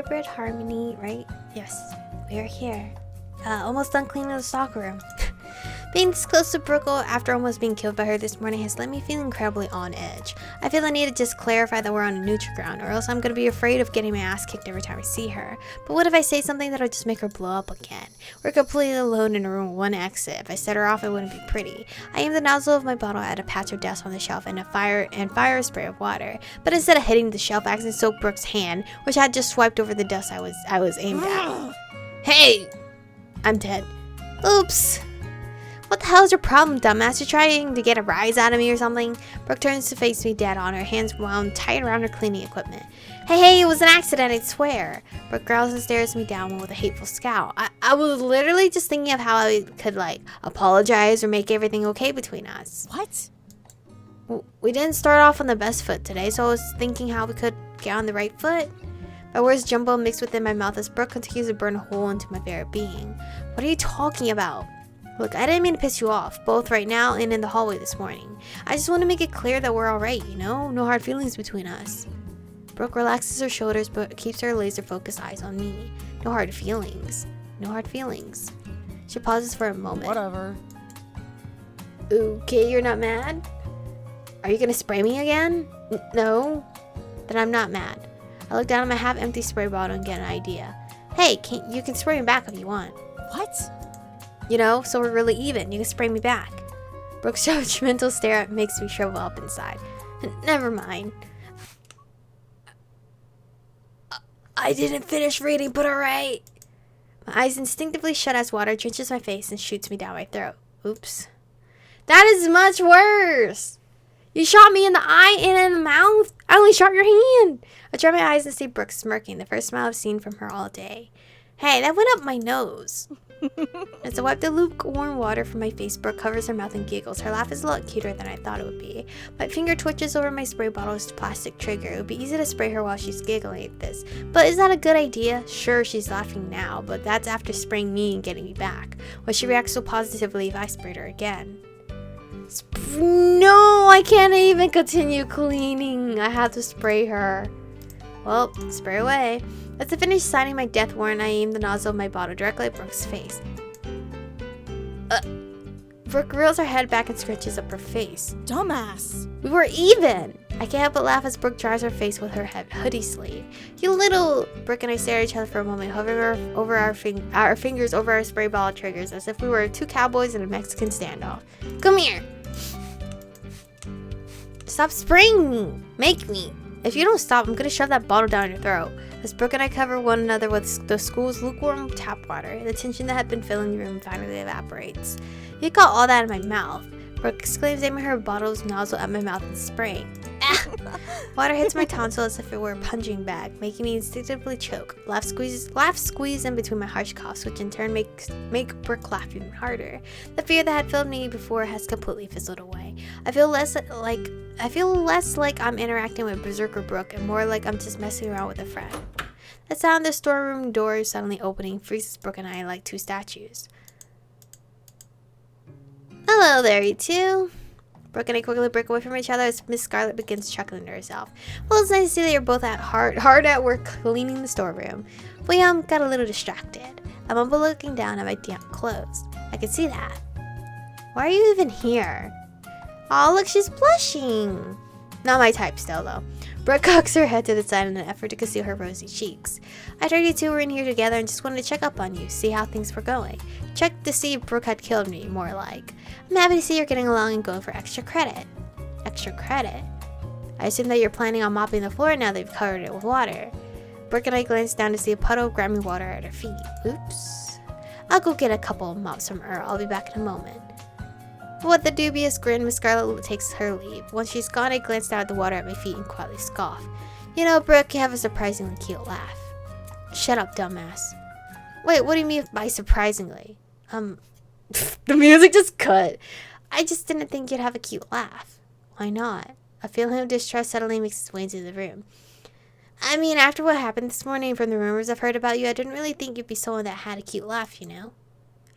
hybrid harmony, right? Yes, we are here. Almost done cleaning the stock room. Being this close to Brooke after almost being killed by her this morning has left me feeling incredibly on edge. I feel I need to just clarify that we're on a neutral ground, or else I'm going to be afraid of getting my ass kicked every time I see her. But what if I say something that'll just make her blow up again? We're completely alone in a room with one exit. If I set her off, it wouldn't be pretty. I aimed the nozzle of my bottle at a patch of dust on the shelf and fire a spray of water. But instead of hitting the shelf, I accidentally soaked Brooke's hand, which had just swiped over the dust I was aimed at. Hey! I'm dead. Oops. What the hell is your problem, dumbass? You're trying to get a rise out of me or something? Brooke turns to face me dead on, her hands wound tight around her cleaning equipment. Hey, it was an accident, I swear. Brooke growls and stares me down with a hateful scowl. I was literally just thinking of how I could, apologize or make everything okay between us. What? We didn't start off on the best foot today, so I was thinking how we could get on the right foot. My words jumble mixed within my mouth as Brooke continues to burn a hole into my very being. What are you talking about? Look, I didn't mean to piss you off, both right now and in the hallway this morning. I just want to make it clear that we're alright, you know? No hard feelings between us. Brooke relaxes her shoulders but keeps her laser-focused eyes on me. No hard feelings. No hard feelings. She pauses for a moment. Whatever. Okay, you're not mad? Are you gonna spray me again? No? Then I'm not mad. I look down at my half-empty spray bottle and get an idea. Hey, you can spray me back if you want. What? You know, so we're really even. You can spray me back. Brooke's judgmental stare makes me shrivel up inside. Never mind. I didn't finish reading, but alright. My eyes instinctively shut as water drenches my face and shoots me down my throat. Oops. That is much worse. You shot me in the eye and in the mouth. I only shot your hand. I dry my eyes and see Brooke smirking, the first smile I've seen from her all day. Hey, that went up my nose. As I wipe the lukewarm water from my face, Brooke covers her mouth and giggles. Her laugh is a lot cuter than I thought it would be. My finger twitches over my spray bottle's plastic trigger. It would be easy to spray her while she's giggling at this. But is that a good idea? Sure, she's laughing now, but that's after spraying me and getting me back. Will she react so positively if I sprayed her again? No, I can't even continue cleaning. I have to spray her. Well, spray away. As I finish signing my death warrant, I aim the nozzle of my bottle directly at Brooke's face. Brooke reels her head back and scratches up her face. Dumbass. We were even! I can't help but laugh as Brooke dries her face with her hoodie sleeve. You little... Brooke and I stare at each other for a moment, hovering over our fingers over our spray bottle triggers as if we were two cowboys in a Mexican standoff. Come here! Stop spraying me! Make me! If you don't stop, I'm gonna shove that bottle down your throat. As Brooke and I cover one another with the school's lukewarm tap water, the tension that had been filling the room finally evaporates. You got all that in my mouth. Brooke exclaims, aiming her bottle's nozzle at my mouth and spraying. Ah! Water hits my tonsil as if it were a punching bag, making me instinctively choke. Laugh squeeze in between my harsh coughs, which in turn make Brooke laugh even harder. The fear that had filled me before has completely fizzled away. I feel less like I'm interacting with Berserker Brooke and more like I'm just messing around with a friend. The sound of the storeroom door suddenly opening freezes Brooke and I like two statues. Hello there, you two. Brooke and I quickly break away from each other as Miss Scarlet begins chuckling to herself. Well, it's nice to see that you're both hard at work cleaning the storeroom. We got a little distracted. I mumble looking down at my damp clothes. I can see that. Why are you even here? Oh, look, she's blushing. Not my type still, though. Brooke cocks her head to the side in an effort to conceal her rosy cheeks. I heard you two were in here together and just wanted to check up on you, see how things were going. Check to see if Brooke had killed me, more like. I'm happy to see you're getting along and going for extra credit. Extra credit? I assume that you're planning on mopping the floor now that you've covered it with water. Brooke and I glance down to see a puddle of grimy water at her feet. Oops. I'll go get a couple of mops from Earl. I'll be back in a moment. With a dubious grin, Miss Scarlet takes her leave. Once she's gone, I glance down at the water at my feet and quietly scoff. You know, Brooke, you have a surprisingly cute laugh. Shut up, dumbass. Wait, what do you mean by surprisingly? The music just cut. I just didn't think you'd have a cute laugh. Why not? A feeling of distrust suddenly makes its way into the room. I mean, after what happened this morning, from the rumors I've heard about you, I didn't really think you'd be someone that had a cute laugh, you know?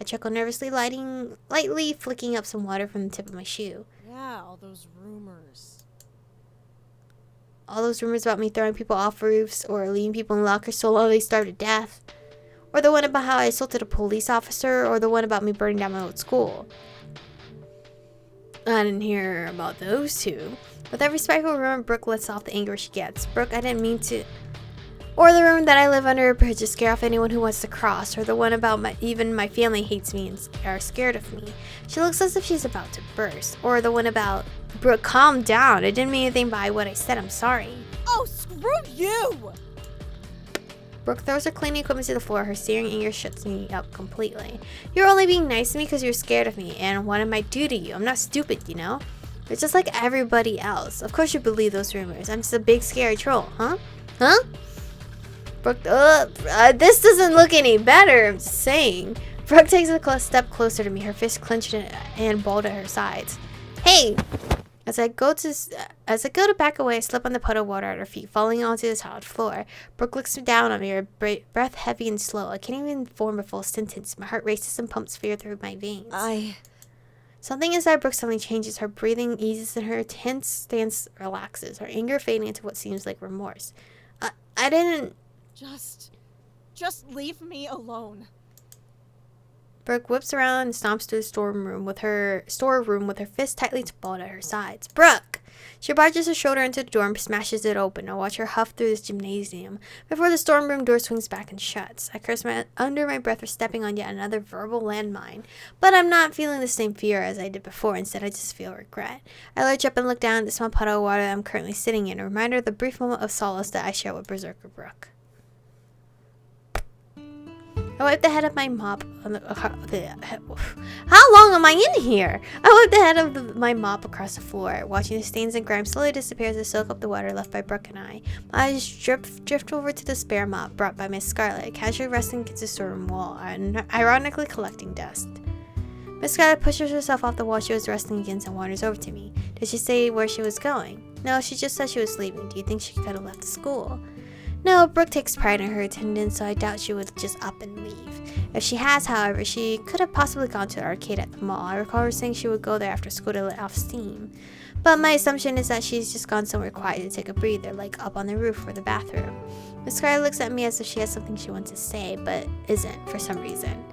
I chuckle nervously, lightly flicking up some water from the tip of my shoe. Yeah, all those rumors. All those rumors about me throwing people off roofs or leaving people in lockers so long they starve to death. Or the one about how I assaulted a police officer, or the one about me burning down my old school. I didn't hear about those two. With every spiteful rumor, Brooke lets off the anger she gets. Brooke, I didn't mean to. Or the rumor that I live under a bridge to scare off anyone who wants to cross. Or the one about even my family hates me and are scared of me. She looks as if she's about to burst. Or the one about, Brooke, calm down. I didn't mean anything by what I said. I'm sorry. Oh, screw you! Brooke throws her cleaning equipment to the floor. Her searing anger shuts me up completely. You're only being nice to me because you're scared of me. And what am I do to you? I'm not stupid, you know? You're just like everybody else. Of course you believe those rumors. I'm just a big scary troll, huh? Huh? Brooke, this doesn't look any better, I'm just saying. Brooke takes a step closer to me, her fist clenched and balled at her sides. Hey! As I go to back away, I slip on the puddle of water at her feet, falling onto the tiled floor. Brooke looks down on me, her breath heavy and slow. I can't even form a full sentence. My heart races and pumps fear through my veins. Something inside Brooke suddenly changes. Her breathing eases and her tense stance relaxes, her anger fading into what seems like remorse. I didn't... Just leave me alone. Brooke whips around and stomps to the storeroom with her fist tightly balled at her sides. Brooke! She barges her shoulder into the door and smashes it open. I watch her huff through this gymnasium before the storeroom door swings back and shuts. I curse under my breath for stepping on yet another verbal landmine. But I'm not feeling the same fear as I did before. Instead, I just feel regret. I lurch up and look down at the small puddle of water that I'm currently sitting in, a reminder of the brief moment of solace that I share with Berserker Brooke. I wipe the head of my mop on the, how long am I in here? I wipe the head of my mop across the floor, watching the stains and grime slowly disappear as I soak up the water left by Brooke and I. My eyes drift over to the spare mop brought by Miss Scarlet, casually resting against the storeroom wall, ironically collecting dust. Miss Scarlet pushes herself off the wall she was resting against and wanders over to me. Did she say where she was going? No, she just said she was leaving. Do you think she could have left the school? No, Brooke takes pride in her attendance, so I doubt she would just up and leave. If she has, however, she could have possibly gone to the arcade at the mall. I recall her saying she would go there after school to let off steam. But my assumption is that she's just gone somewhere quiet to take a breather, like up on the roof or the bathroom. Miss Scarlet looks at me as if she has something she wants to say, but isn't, for some reason.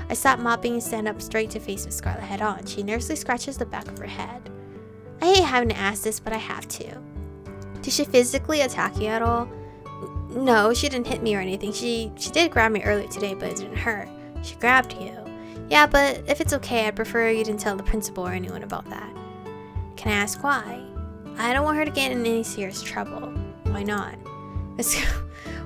I stop mopping and stand up straight to face Miss Scarlet head on. She nervously scratches the back of her head. I hate having to ask this, but I have to. Did she physically attack you at all? No, she didn't hit me or anything. She did grab me earlier today, but it didn't hurt. She grabbed you. Yeah, but if it's okay, I'd prefer you didn't tell the principal or anyone about that. Can I ask why? I don't want her to get in any serious trouble. Why not?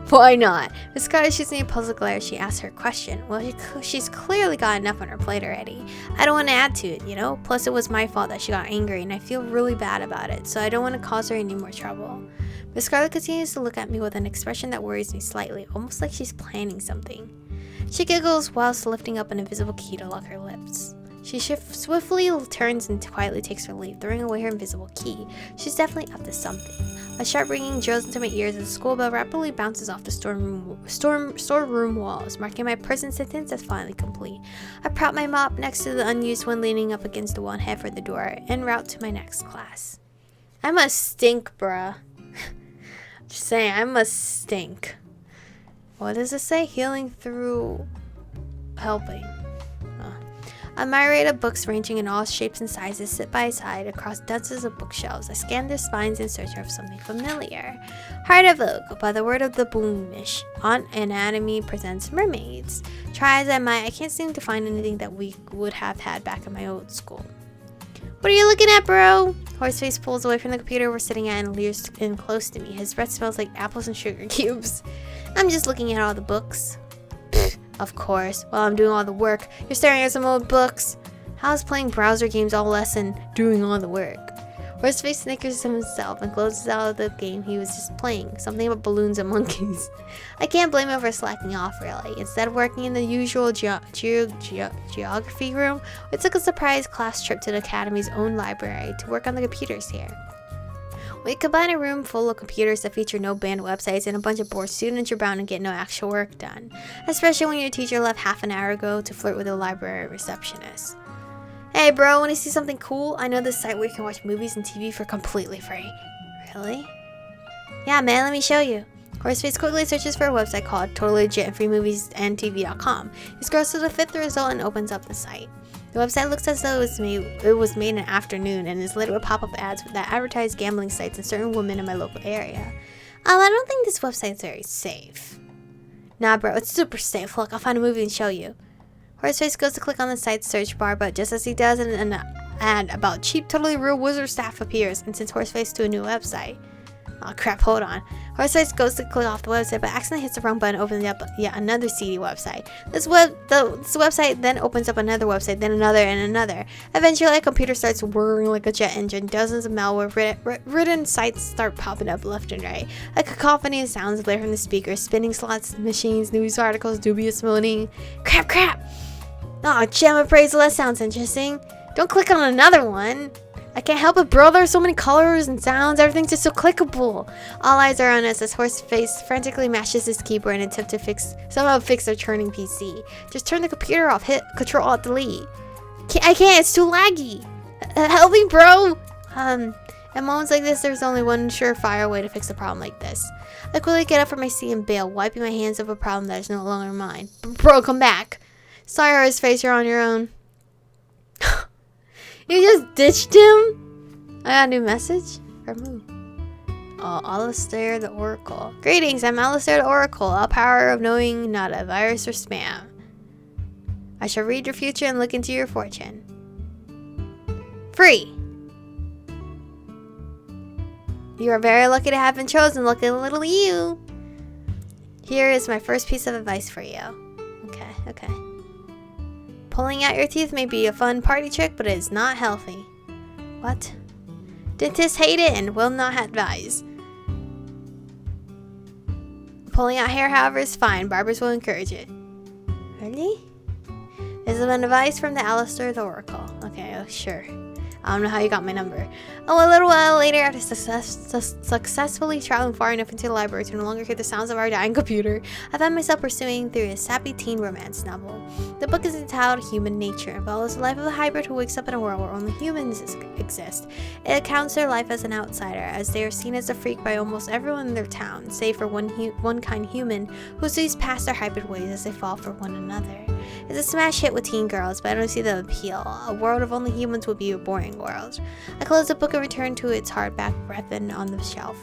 Why not? Miss Scarlet shoots me a puzzled glare as she asks her question. Well, she's clearly got enough on her plate already. I don't want to add to it, you know? Plus, it was my fault that she got angry, and I feel really bad about it, so I don't want to cause her any more trouble. Miss Scarlet continues to look at me with an expression that worries me slightly, almost like she's planning something. She giggles whilst lifting up an invisible key to lock her lips. She swiftly turns and quietly takes her leave, throwing away her invisible key. She's definitely up to something. A sharp ringing drills into my ears as the school bell rapidly bounces off the storeroom walls, marking my prison sentence as finally complete. I prop my mop next to the unused one leaning up against the wall and head for the door, en route to my next class. I must stink, bruh. Just saying, I must stink. What does it say? Healing through helping. A myriad of books ranging in all shapes and sizes sit by side across dozens of bookshelves. I scan their spines in search of something familiar. Heart of Oak, by the word of the Boomish. Aunt Anatomy presents Mermaids. Try as I might, I can't seem to find anything that we would have had back in my old school. What are you looking at, bro? Horseface pulls away from the computer we're sitting at and leers in close to me. His breath smells like apples and sugar cubes. I'm just looking at all the books. Of course, while I'm doing all the work, you're staring at some old books. How's playing browser games all less than doing all the work? Horseface snickers to himself and closes out of the game he was just playing, something about balloons and monkeys. I can't blame him for slacking off, really. Instead of working in the usual geography room, we took a surprise class trip to the Academy's own library to work on the computers here. We combine a room full of computers that feature no banned websites and a bunch of bored students are bound to get no actual work done, especially when your teacher left half an hour ago to flirt with a library receptionist. Hey bro, wanna see something cool? I know this site where you can watch movies and TV for completely free. Really? Yeah, man, let me show you. Horseface quickly searches for a website called Totally Legit and freemoviesandtv.com. He scrolls to the 5th result and opens up the site. The website looks as though it was made in an afternoon and is lit with pop-up ads that advertise gambling sites and certain women in my local area. I don't think this website's very safe. Nah, bro, it's super safe. Look, I'll find a movie and show you. Horseface goes to click on the site's search bar, but just as he does, an ad about cheap, totally real wizard staff appears and sends Horseface to a new website. Oh crap, hold on. Horseface goes to click off the website, but accidentally hits the wrong button, opening up yet another seedy website. This website then opens up another website, then another and another. Eventually, a computer starts whirring like a jet engine. Dozens of malware-ridden sites start popping up left and right. A cacophony of sounds blare from the speakers, spinning slots, machines, news articles, dubious moaning. Crap! Oh, gem appraisal, that sounds interesting. Don't click on another one. I can't help it, bro. There's so many colors and sounds. Everything's just so clickable. All eyes are on us as Horseface frantically mashes his keyboard in an attempt to somehow fix their churning PC. Just turn the computer off. Hit Control-Alt-Delete. I can't. It's too laggy. Help me, bro. At moments like this, there's only one surefire way to fix a problem like this. I quickly get up from my seat and bail, wiping my hands of a problem that is no longer mine. Bro, come back. Sorry, Horseface. You're on your own. You just ditched him? I got a new message? From who? Oh, Alistair the Oracle. Greetings, I'm Alistair the Oracle, a power of knowing, not a virus or spam. I shall read your future and look into your fortune. Free! You are very lucky to have been chosen, lucky little you. Here is my first piece of advice for you. Okay. Pulling out your teeth may be a fun party trick, but it is not healthy. What? Dentists hate it and will not advise. Pulling out hair, however, is fine. Barbers will encourage it. Really? This is an advice from the Alistair the Oracle. Okay, sure. I don't know how you got my number. Oh, a little while later, after successfully traveling far enough into the library to no longer hear the sounds of our dying computer, I found myself pursuing through a sappy teen romance novel. The book is entitled Human Nature and follows the life of a hybrid who wakes up in a world where only humans exist. It accounts their life as an outsider, as they are seen as a freak by almost everyone in their town, save for one kind human who sees past their hybrid ways as they fall for one another. It's a smash hit with teen girls, but I don't see the appeal. A world of only humans would be a boring world. I closed the book and returned to its hardback brethren on the shelf.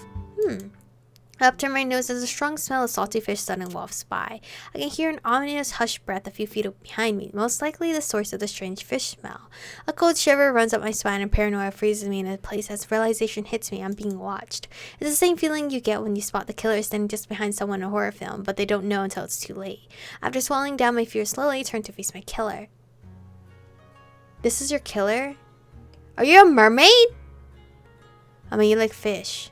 I upturned my nose as a strong smell of salty fish suddenly wafts by. I can hear an ominous hushed breath a few feet behind me, most likely the source of the strange fish smell. A cold shiver runs up my spine and paranoia freezes me in a place as realization hits me I'm being watched. It's the same feeling you get when you spot the killer standing just behind someone in a horror film, but they don't know until it's too late. After swallowing down my fear slowly, I turn to face my killer. This is your killer? Are you a mermaid? I mean, you like fish.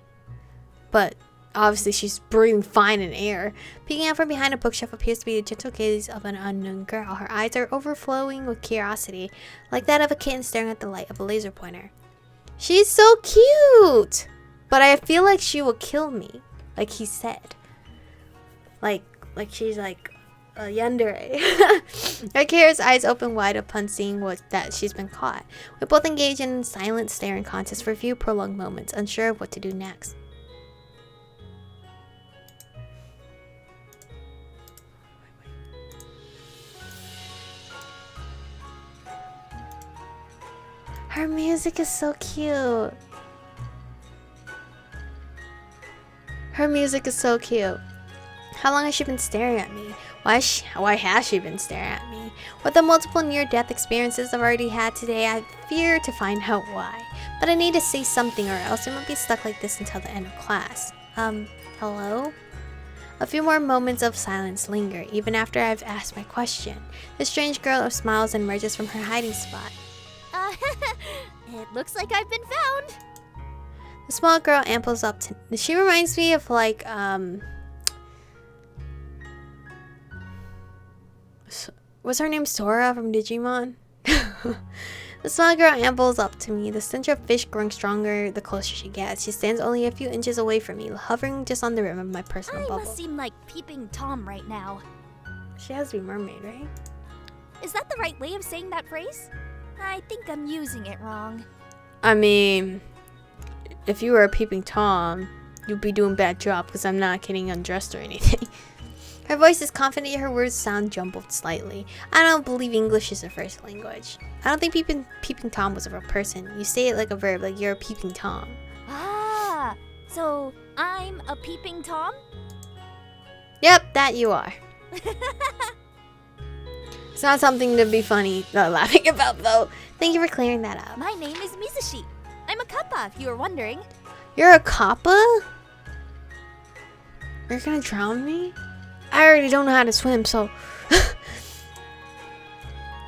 But obviously she's breathing fine in air. Peeking out from behind a bookshelf appears to be the gentle gaze of an unknown girl. Her eyes are overflowing with curiosity, like that of a kitten staring at the light of a laser pointer. She's so cute! But I feel like she will kill me, like he said. Like she's like a yandere. Her curious eyes open wide upon seeing that she's been caught. We both engage in silent staring contest for a few prolonged moments, unsure of what to do next. Her music is so cute. Her music is so cute. How long has she been staring at me? Why has she been staring at me? With the multiple near-death experiences I've already had today, I fear to find out why. But I need to say something or else I might be stuck like this until the end of class. Hello? A few more moments of silence linger, even after I've asked my question. The strange girl smiles and emerges from her hiding spot. It looks like I've been found. The small girl amples up to... She reminds me of like, was her name Sora from Digimon? The small girl ambles up to me, the stench of fish growing stronger the closer she gets. She stands only a few inches away from me, hovering just on the rim of my personal bubble. I must seem like Peeping Tom right now. She has to be mermaid, right? Is that the right way of saying that phrase? I think I'm using it wrong. I mean, if you were a Peeping Tom, you'll be doing bad job because I'm not getting undressed or anything. Her voice is confident, yet her words sound jumbled slightly. I don't believe English is her first language. I don't think peeping Tom was a real person. You say it like a verb, like you're a peeping Tom. Ah, so I'm a peeping Tom? Yep, that you are. It's not something to be funny, laughing about though. Thank you for clearing that up. My name is Mizushi. I'm a kappa, if you were wondering. You're a kappa? You're gonna drown me? I already don't know how to swim, so...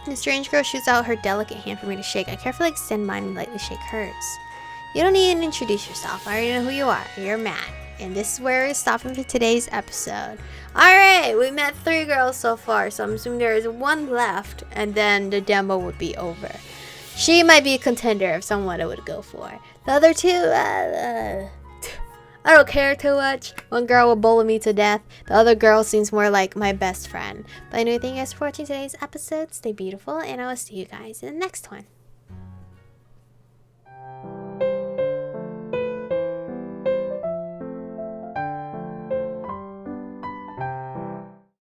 The strange girl shoots out her delicate hand for me to shake. I carefully extend mine and lightly shake hers. You don't need to introduce yourself. I already know who you are. You're Matt. And this is where we're stopping for today's episode. Alright, we met 3 girls so far, so I'm assuming there is 1 left, and then the demo would be over. She might be a contender of someone I would go for. The other 2, I don't care too much. One girl will bully me to death. The other girl seems more like my best friend. But anyway, thank you guys for watching today's episode. Stay beautiful, and I will see you guys in the next one.